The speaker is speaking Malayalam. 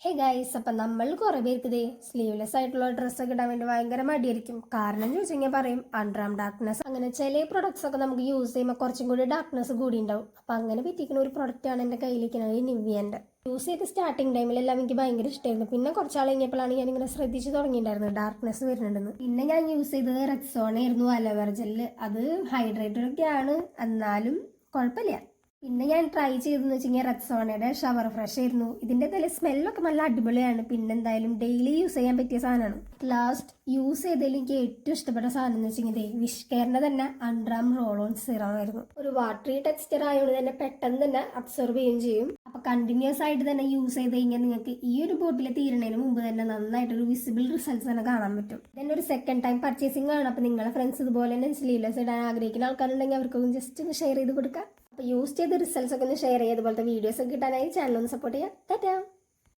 ഹേ ഗൈസ്, അപ്പം നമ്മൾ കുറേ പേർക്ക് ഇതേ സ്ലീവ്ലെസ് ആയിട്ടുള്ള ഡ്രസ്സൊക്കെ ഇടാൻ വേണ്ടി ഭയങ്കര മടിയായിരിക്കും. കാരണം ചോദിച്ചു കഴിഞ്ഞാൽ പറയും അണ്ടർ ഡാർക്ക്നെസ്. അങ്ങനെ ചില പ്രൊഡക്ട്സ് ഒക്കെ നമുക്ക് യൂസ് ചെയ്യുമ്പോൾ കുറച്ചും കൂടി ഡാർക്ക്നെസ് കൂടി ഉണ്ടാവും. അപ്പം അങ്ങനെ പറ്റിക്കുന്ന ഒരു പ്രൊഡക്റ്റാണ് എൻ്റെ കയ്യിലിരിക്കുന്നത്, നിവ്യൻ്റെ. യൂസ് ചെയ്ത് സ്റ്റാർട്ടിങ് ടൈമിലെല്ലാം എനിക്ക് ഭയങ്കര ഇഷ്ടമായിരുന്നു. പിന്നെ കുറച്ചാൾ കഴിഞ്ഞപ്പോഴാണ് ഞാനിങ്ങനെ ശ്രദ്ധിച്ച് തുടങ്ങിയിട്ടുണ്ടായിരുന്നത് ഡാർക്ക്നെസ് വരുന്നുണ്ടെന്ന്. പിന്നെ ഞാൻ യൂസ് ചെയ്തത് റെക്സോണ ആയിരുന്നു, അലോവേറ ജെല്ല്. അത് ഹൈഡ്രേറ്റഡ് ഒക്കെയാണ്, എന്നാലും കുഴപ്പമില്ല. പിന്നെ ഞാൻ ട്രൈ ചെയ്തെന്ന് വെച്ച് കഴിഞ്ഞാൽ റെക്സോണയുടെ ഷവർ ഫ്രഷ് ആയിരുന്നു. ഇതിന്റെ എന്തായാലും സ്മെല്ലൊക്കെ നല്ല അടിപൊളിയാണ്. പിന്നെ എന്തായാലും ഡെയിലി യൂസ് ചെയ്യാൻ പറ്റിയ സാധനമാണ്. ലാസ്റ്റ് യൂസ് ചെയ്തതിൽ എനിക്ക് ഏറ്റവും ഇഷ്ടപ്പെട്ട സാധനം എന്ന് വെച്ചിട്ടുണ്ടെങ്കിൽ വിഷ് കെയറിന്റെ തന്നെ അണ്ടർ റോൾ ഓൺ സിറം ആയിരുന്നു. ഒരു വാട്ടറി ടെക്സ്ചർ ആയതുകൊണ്ട് തന്നെ പെട്ടെന്ന് തന്നെ അബ്സോർബ് ചെയ്യുകയും ചെയ്യും. അപ്പൊ കണ്ടിന്യൂസ് ആയിട്ട് തന്നെ യൂസ് ചെയ്ത് കഴിഞ്ഞാൽ നിങ്ങൾക്ക് ഈ ഒരു ബോട്ടിൽ തീരുന്നതിന് മുമ്പ് തന്നെ നന്നായിട്ടൊരു വിസിബിൾ റിസൾട്ട്സ് തന്നെ കാണാൻ പറ്റും. ഇതന്നെ ഒരു സെക്കൻഡ് ടൈം പർച്ചേസിംഗ് ആണ്. അപ്പൊ നിങ്ങളെ ഫ്രണ്ട്സ് ഇതുപോലെ തന്നെ സ്ലീവ്ലെസ് ഇടാൻ ആഗ്രഹിക്കുന്ന ആൾക്കാരുണ്ടെങ്കിൽ അവർക്കൊന്നും ജസ്റ്റ് ഒന്ന് ഷെയർ ചെയ്ത് കൊടുക്കാം. അപ്പോൾ യൂസ് ചെയ്ത റിസൾട്ട്സ് ഒക്കെ ഒന്ന് ഷെയർ ചെയ്യുക. അതുപോലത്തെ വീഡിയോസ് ഒക്കെ കിട്ടാനായി ചാനൽ ഒന്ന് സപ്പോർട്ട് ചെയ്യാം. ടാറ്റാ.